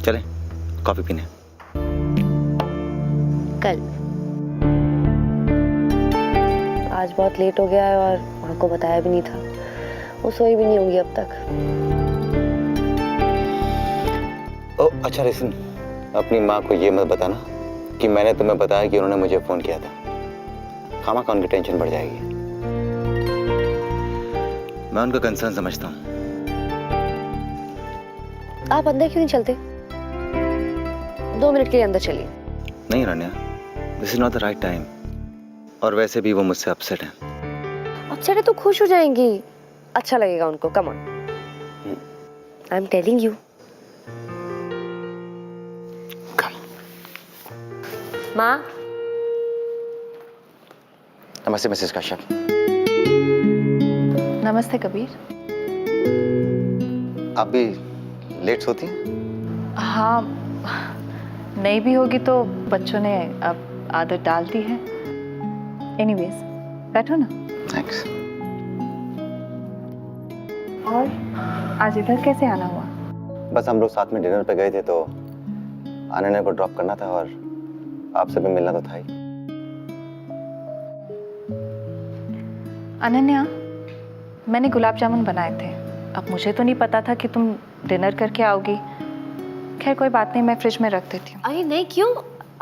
चलें कॉफी पीने। कल। आज बहुत लेट हो गया है और माँ को बताया भी नहीं था। वो सोई भी नहीं होंगी अब तक। ओ अच्छा लिसन, अपनी माँ को ये मत बताना कि मैंने तुम्हें बताया कि उन्होंने मुझे फोन किया था। खामा उनकी टेंशन बढ़ जाएगी। मैं उनका कंसर्न समझता हूँ। आप अंदर क्यों नहीं चलते? 2 मिनट के लिए अंदर चलिए। नहीं Ranya, this is not the right time. और वैसे भी वो मुझसे अपसेट हैं। अपसेट है तो खुश हो जाएंगी, अच्छा लगेगा उनको। Come on, I am telling you. माँ। नमस्ते मिसेस कश्यप। नमस्ते कबीर। आप भी लेट सोती हैं? हाँ, नहीं भी होगी तो बच्चों ने अब आदत डाल दी है। एनीवेज, बैठो ना। थैंक्स। और आज इधर कैसे आना हुआ? बस हम लोग साथ में डिनर पे गए थे तो अनन्या को ड्रॉप करना था और आपसे भी मिलना तो था ही। अनन्या, मैंने गुलाब जामुन बनाए थे। अब मुझे तो नहीं पता था कि तुम डिनर करके आओगी। खैर कोई बात नहीं, मैं फ्रिज में रख देती हूँ। अरे नहीं, क्यों?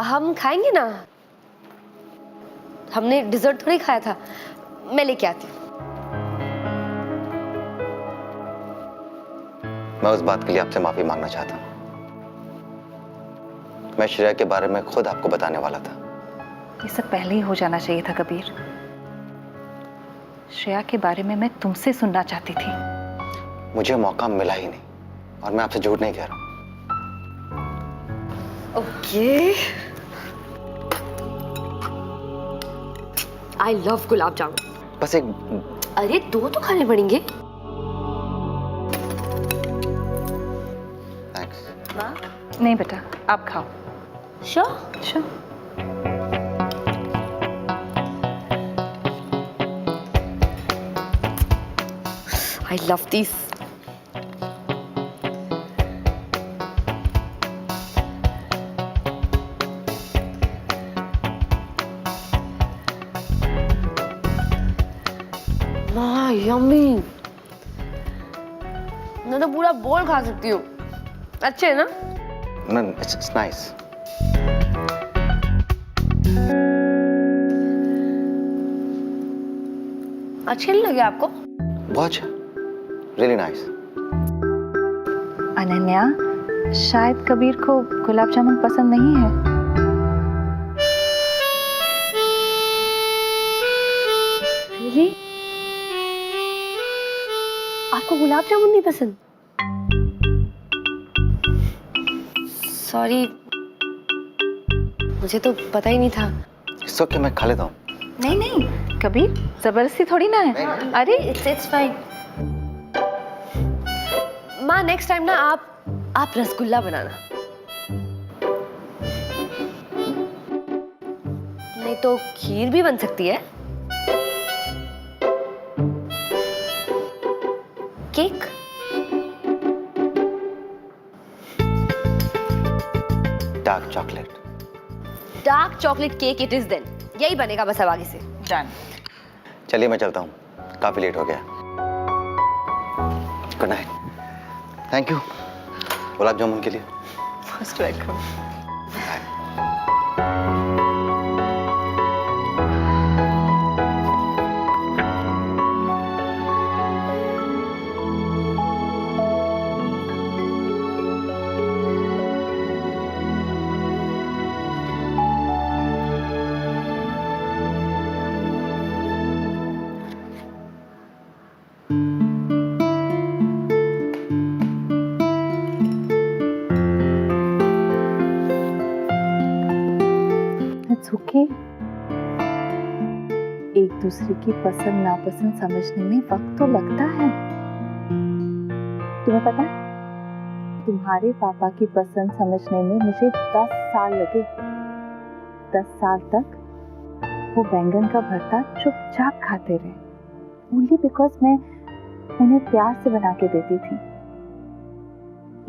हम खाएंगे ना। हमने डिजर्ट थोड़ी खाया था। मैं लेके आती हूँ। मैं उस बात के लिए आपसे माफी मांगना चाहता हूँ। मैं श्रेया के बारे में खुद आपको बताने वाला था। ये सब पहले ही हो जाना चाहिए था कबीर। श्रेया के बारे में मैं तुमसे सुनना चाहती थी। मुझे मौका मिला ही नहीं और मैं आपसे झूठ नहीं कह रहा। Okay. I love gulab jamun. बस एक। अरे 2 तो खाने पड़ेंगे। थैंक्स। माँ। नहीं बेटा, आप खाओ। Sure. Sure. I love these. माँ यम्मी। मैं तो पूरा बोल खा सकती हूँ। अच्छे है ना? No, it's nice. अच्छे नहीं लगे आपको? बहुत अच्छा। Really nice. अनन्या, शायद कबीर को गुलाब जामुन पसंद नहीं है। Really? आपको गुलाब जामुन नहीं पसंद? सॉरी, मुझे तो पता ही नहीं था। It's okay, मैं खा लेता हूँ। नहीं नहीं कबीर, जबरदस्ती थोड़ी ना है। अरे इट्स फाइन। माँ नेक्स्ट टाइम ना आप रसगुल्ला बनाना। नहीं तो खीर भी बन सकती है। Cake. Dark chocolate. Dark chocolate cake it is then. यही बनेगा बस अब आगे से। डन। चलिए मैं चलता हूँ, काफी लेट हो गया। Good night. Thank you gulab jamun के लिए। Most welcome. It's okay. एक दूसरे की पसंद नापसंद समझने में वक्त तो लगता है। तुम्हें पता है, तुम्हारे पापा की पसंद समझने में मुझे 10 साल लगे। 10 साल तक वो बैंगन का भरता चुपचाप खाते रहे, ओनली बिकॉज मैं उन्हें प्यार से बना के देती थी।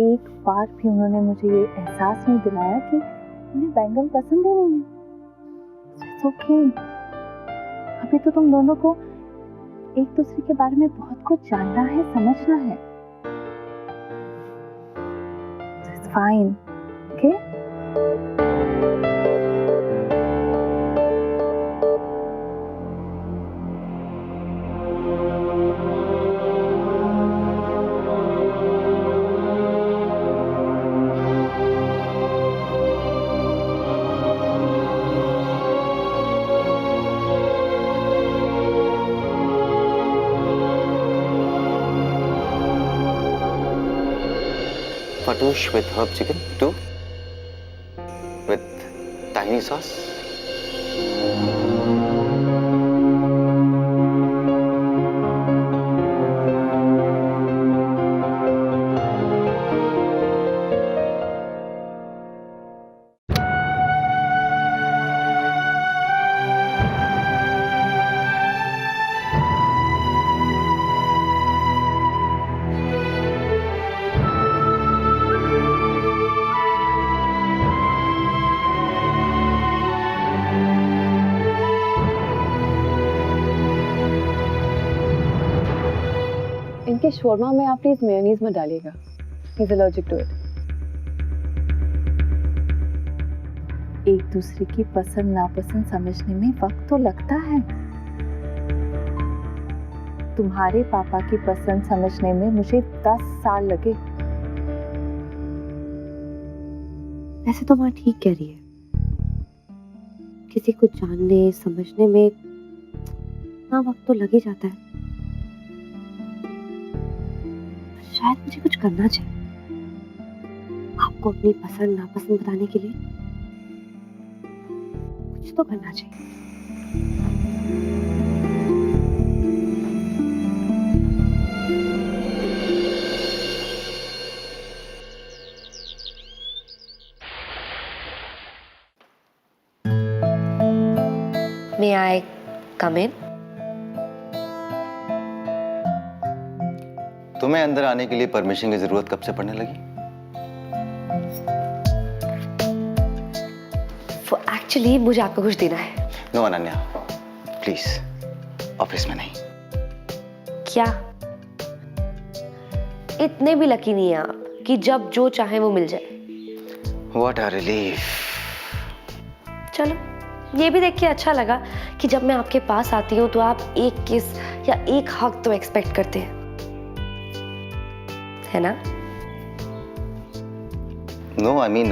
एक बार भी उन्होंने मुझे ये एहसास नहीं दिलाया कि उन्हें बैंगन पसंद ही नहीं है। It's okay. अभी तो तुम दोनों को एक दूसरे के बारे में बहुत कुछ जानना है, समझना है। It's fine, okay? Fatouche with herb chicken, 2. With tahini sauce. इनके शोरमा में आप प्लीज मेयोनीज मत डालिएगा, he is allergic to it. एक दूसरे की पसंद नापसंद समझने में वक्त तो लगता है। तुम्हारे पापा की पसंद समझने में मुझे 10 साल लगे। वैसे तो माँ ठीक कह रही है, किसी को जानने समझने में ना वक्त तो लग ही जाता है। शायद मुझे कुछ करना चाहिए आपको अपनी पसंद नापसंद बताने के लिए। कुछ तो करना चाहिए। May I come in? तुम्हें अंदर आने के लिए परमिशन की जरूरत कब से पड़ने लगी? एक्चुअली मुझे आपको कुछ देना है। नो अनन्या, प्लीज, ऑफिस में नहीं। क्या इतने भी लकी नहीं है आप कि जब जो चाहे वो मिल जाए? What a relief. चलो, ये भी देख के अच्छा लगा कि जब मैं आपके पास आती हूँ तो आप एक किस या एक हक तो एक्सपेक्ट करते हैं, है ना? No, I mean,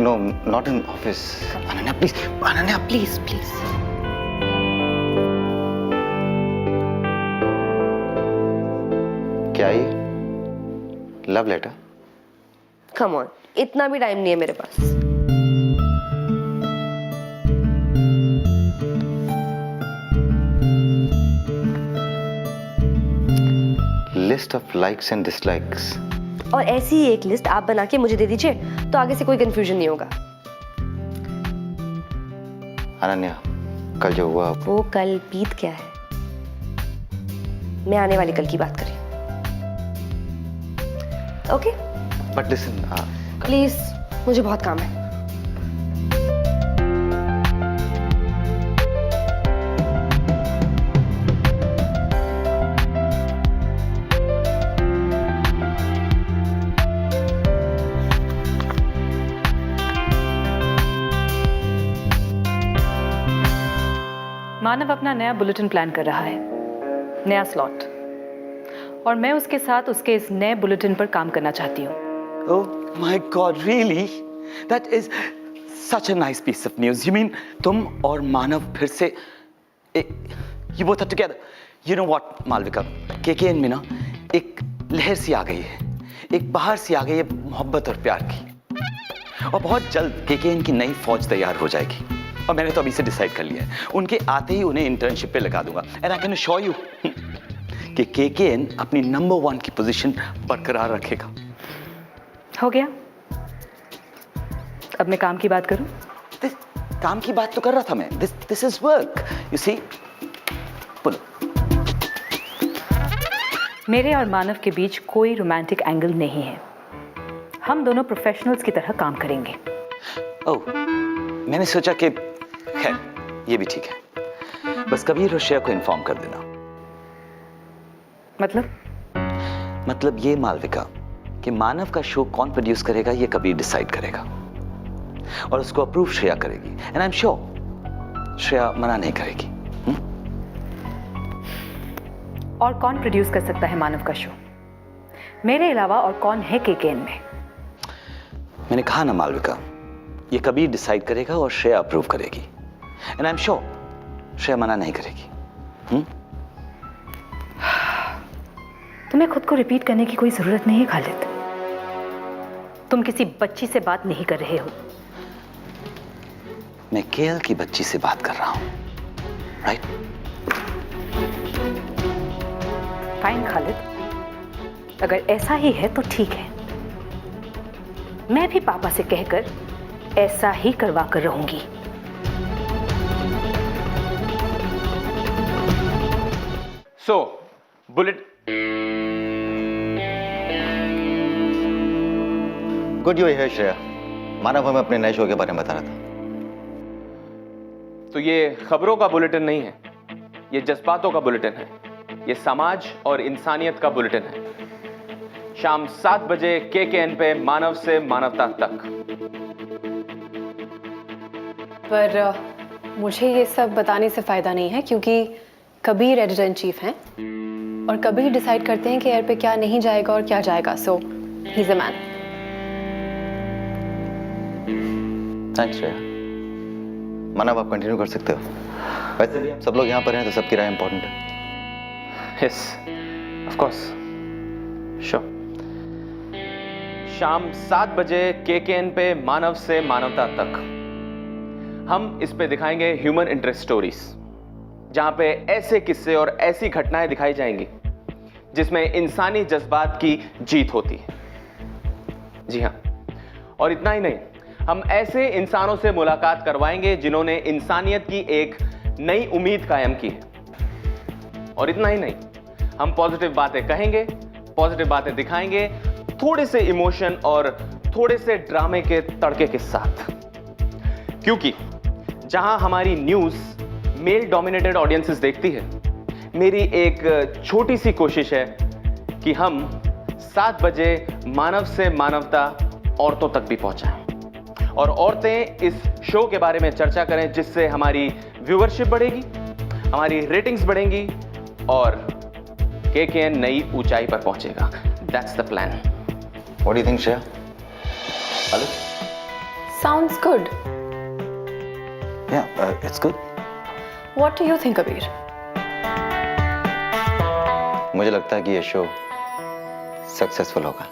no, not in office. Ananya, please. Ananya, please please. क्या ये? Love letter? कम ऑन, इतना भी टाइम नहीं है मेरे पास। List of likes and dislikes. और ऐसी ही एक लिस्ट आप बना के मुझे दे दीजिए तो आगे से कोई कंफ्यूजन नहीं होगा। अनन्या, कल जो हुआ वो कल बीत गया है, मैं आने वाली कल की बात करी। ओके बट लिसन, प्लीज, मुझे बहुत काम है। मानव अपना नया बुलेटिन प्लान कर रहा है, नया स्लॉट, और मैं उसके साथ उसके इस नए बुलेटिन पर काम करना चाहती हूँ। Oh my God, really? That is such a nice piece of news. You mean तुम और मानव फिर से you both are together? You know what, Malvika, KKN में ना एक लहर सी आ गई है, एक बहार सी आ गई है मोहब्बत और प्यार की, और बहुत जल्द KKN की नई फौज तैयार हो जाएगी। और मैंने तो अभी से डिसाइड कर लिया है, उनके आते ही उन्हें इंटर्नशिप पे लगा दूंगा। And I can assure you कि KKN अपनी नंबर 1 की पोजीशन बरकरार रखेगा। हो गया, अब मैं काम की बात करूं? काम की बात तो कर रहा था मैं। This is work, you see. बोलो। मेरे और मानव के बीच कोई रोमांटिक एंगल नहीं है। हम दोनों प्रोफेशनल्स की तरह काम करेंगे। ओह, मैंने सोचा कि खैर ये भी ठीक है, बस कबीर और श्रेया को इन्फॉर्म कर देना। मतलब ये मालविका कि मानव का शो कौन प्रोड्यूस करेगा ये कबीर डिसाइड करेगा और उसको अप्रूव श्रेया करेगी। And I am sure Shreya मना नहीं करेगी। और कौन प्रोड्यूस कर सकता है मानव का शो? मेरे अलावा और कौन है केकेएन में? मैंने कहा ना मालविका, ये कबीर डिसाइड करेगा और श्रेया अप्रूव करेगी। And I am sure Shreya मना नहीं करेगी। तुम्हें खुद को रिपीट करने की कोई जरूरत नहीं है खालिद। तुम किसी बच्ची से बात नहीं कर रहे हो। मैं केएल की बच्ची से बात कर रहा हूं, राइट? फाइन खालिद, अगर ऐसा ही है तो ठीक है। मैं भी पापा से कहकर ऐसा ही करवा कर रहूंगी। सो बुलेट गुड यू है श्रेया। मानव हमें अपने नए शो के बारे में बता रहा था। तो ये खबरों का बुलेटिन नहीं है, ये जज्बातों का बुलेटिन है। ये समाज और इंसानियत का बुलेटिन है। शाम 7 बजे केकेएन पे मानव से मानवता तक। पर मुझे ये सब बताने से फायदा नहीं है, क्योंकि कबीर एडिटर इन चीफ हैं और कबीर डिसाइड करते हैं कि एयर पे क्या नहीं जाएगा और क्या जाएगा। So he is a man. Thanks Shreya. Manav आप कंटिन्यू कर सकते हो। वैसे भी हम सब लोग यहाँ पर हैं तो सबकी राय इंपॉर्टेंट है। Yes, of course, sure. शाम 7 बजे केकेएन पे मानव से मानवता तक हम इस पे दिखाएंगे ह्यूमन इंटरेस्ट स्टोरीज, जहां पे ऐसे किस्से और ऐसी घटनाएं दिखाई जाएंगी जिसमें इंसानी जज्बात की जीत होती है। जी हां, और इतना ही नहीं, हम ऐसे इंसानों से मुलाकात करवाएंगे जिन्होंने इंसानियत की एक नई उम्मीद कायम की है। और इतना ही नहीं, हम पॉजिटिव बातें कहेंगे, पॉजिटिव बातें दिखाएंगे, थोड़े से इमोशन और थोड़े से ड्रामे के तड़के के साथ। क्योंकि जहां हमारी न्यूज मेल डोमिनेटेड ऑडियंसेस देखती है, मेरी एक छोटी सी कोशिश है कि हम 7 बजे मानव से मानवता औरतों तक भी पहुंचाएं और औरतें इस शो के बारे में चर्चा करें, जिससे हमारी व्यूअरशिप बढ़ेगी, हमारी रेटिंग्स बढ़ेंगी और केकेएन नई ऊंचाई पर पहुंचेगा। That's the plan. What do you think, Shreya? Hello? Sounds good. Yeah, it's good. What do you think, Kabir? मुझे लगता है कि ये शो सक्सेसफुल होगा।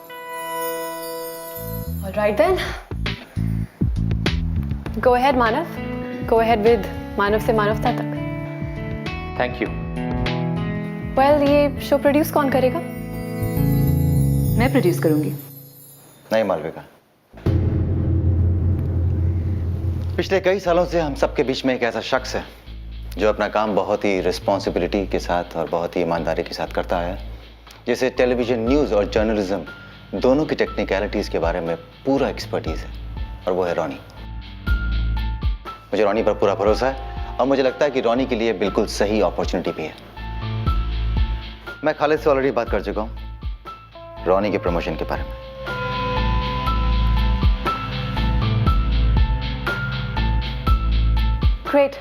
All right then. Go ahead, Manav. Go ahead with मानव से मानवता तक. Thank you. Well, ये शो प्रोड्यूस कौन करेगा? मैं प्रोड्यूस करूंगी। नहीं मालविका, पिछले कई सालों से हम सबके बीच में एक ऐसा शख्स है जो अपना काम बहुत ही रिस्पॉन्सिबिलिटी के साथ और बहुत ही ईमानदारी के साथ करता है, जिसे टेलीविजन न्यूज़ और जर्नलिज्म दोनों की टेक्निकलिटीज़ के बारे में पूरा एक्सपर्टीज़ है, और वो है रॉनी। मुझे रॉनी पर पूरा भरोसा है और मुझे लगता है कि रॉनी के लिए बिल्कुल सही अपॉर्चुनिटी भी है। मैं खालिद से ऑलरेडी बात कर चुका हूँ रॉनी के प्रमोशन के बारे में। Great.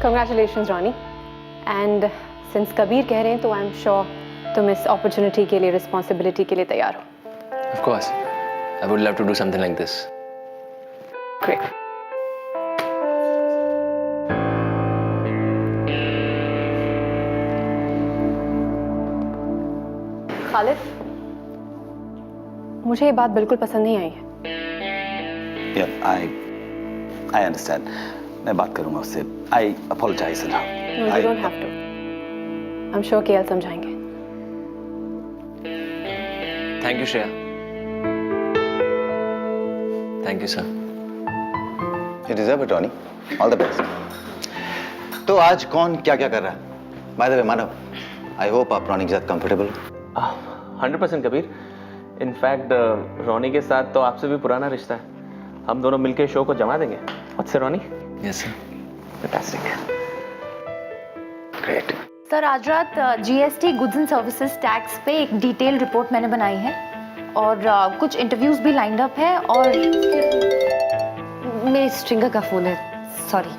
Congratulations, Ronnie. And since Kabir कह रहे हैं, तो I'm sure तुम इस opportunity के लिए, responsibility के लिए तैयार हो। Of course. I would love to do something like this. Great. Khalid, मुझे ये बात बिल्कुल पसंद नहीं आई है। Yeah, I understand. मैं बात करूंगा उससे। I apologize. No, you don't have to. I'm sure KL समझाएंगे। Thank you, Shreya. Thank you, sir. You deserve it, Ronnie. All the best. तो आज कौन क्या क्या कर रहा है? By the way, Manav, I hope आप रोनी के साथ कंफर्टेबल हो। 100% कबीर। इनफैक्ट रोनी के साथ तो आपसे भी पुराना रिश्ता है, हम दोनों मिलके शो को जमा देंगे। What's it, Ronnie? Yes, sir. Fantastic. Great. Sir आज रात GST goods and services tax पे एक डिटेल रिपोर्ट मैंने बनाई है और कुछ इंटरव्यूज भी लाइंड अप है और मेरे स्ट्रिंगर का फोन है, सॉरी।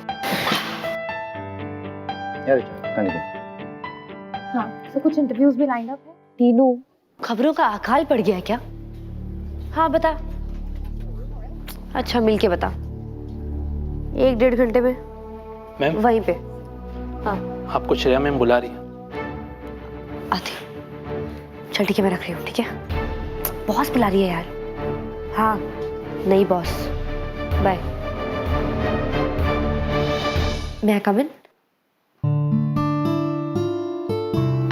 हाँ तो कुछ इंटरव्यूज भी लाइंड अप है। तीनों खबरों का अकाल पड़ गया है क्या? हाँ बता। अच्छा मिलके बता। 1-1.5 घंटे में मैम वहीं पे। हाँ आपको श्रेया मैम बुला रही है। आती हूँ। चल ठीक है, मैं रख रही हूँ। ठीक है, बॉस बुला रही है यार। हाँ नहीं बॉस, बाय। मैं कम इन?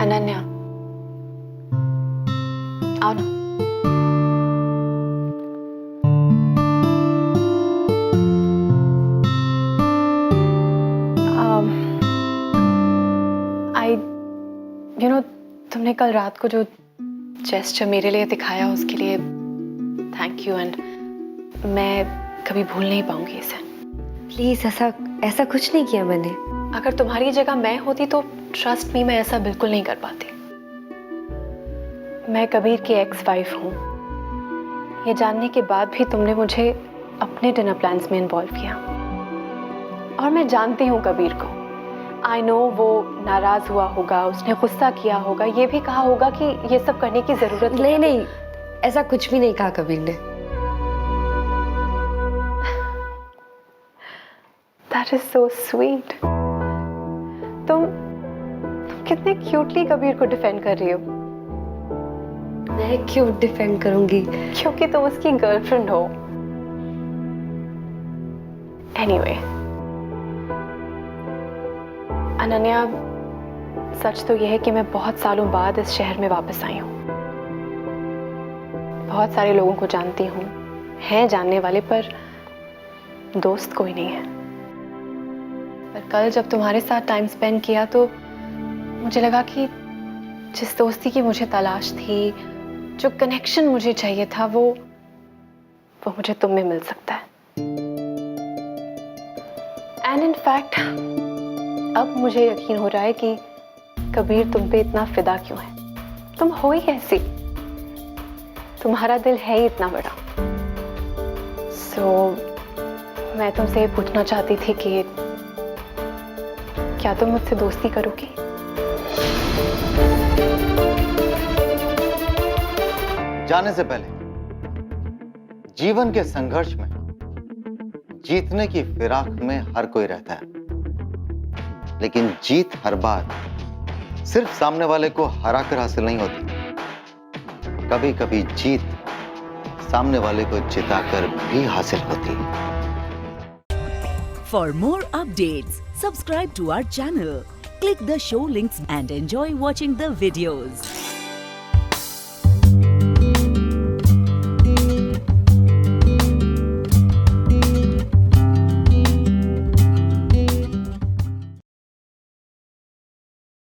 अनन्या आओ ना। तुमने कल रात को जो जेस्चर मेरे लिए दिखाया उसके लिए थैंक यू एंड मैं कभी भूल नहीं पाऊंगी इसे। प्लीज ऐसा कुछ नहीं किया मैंने। अगर तुम्हारी जगह मैं होती तो ट्रस्ट मी मैं ऐसा बिल्कुल नहीं कर पाती। मैं कबीर की एक्स वाइफ हूँ, ये जानने के बाद भी तुमने मुझे अपने डिनर प्लान्स में इन्वॉल्व किया और मैं जानती हूँ कबीर को। आई नो वो नाराज हुआ होगा, उसने गुस्सा किया होगा, ये भी कहा होगा कि ये सब करने की जरूरत नहीं, ऐसा कुछ भी नहीं कहा कबीर ने। That is so sweet. तुम कितने क्यूटली कबीर को डिफेंड कर रही हो। मैं क्यों डिफेंड करूंगी? क्योंकि तुम उसकी गर्लफ्रेंड हो। Anyway, अनन्या सच तो यह है कि मैं बहुत सालों बाद इस शहर में वापस आई हूँ। बहुत सारे लोगों को जानती हूँ, हैं जानने वाले, पर दोस्त कोई नहीं है। पर कल जब तुम्हारे साथ टाइम स्पेंड किया तो मुझे लगा कि जिस दोस्ती की मुझे तलाश थी, जो कनेक्शन मुझे चाहिए था, वो मुझे तुम में मिल सकता है। एंड इन फैक्ट अब मुझे यकीन हो रहा है कि कबीर तुम पे इतना फिदा क्यों है। तुम हो ही ऐसी, तुम्हारा दिल है ही इतना बड़ा। मैं तुमसे पूछना चाहती थी कि क्या तुम मुझसे दोस्ती करोगी? जाने से पहले जीवन के संघर्ष में जीतने की फिराक में हर कोई रहता है, लेकिन जीत हर बार सिर्फ सामने वाले को हराकर हासिल नहीं होती। कभी कभी जीत सामने वाले को जिताकर भी हासिल होती है। For more updates, subscribe to our channel, click the show links and enjoy watching the videos.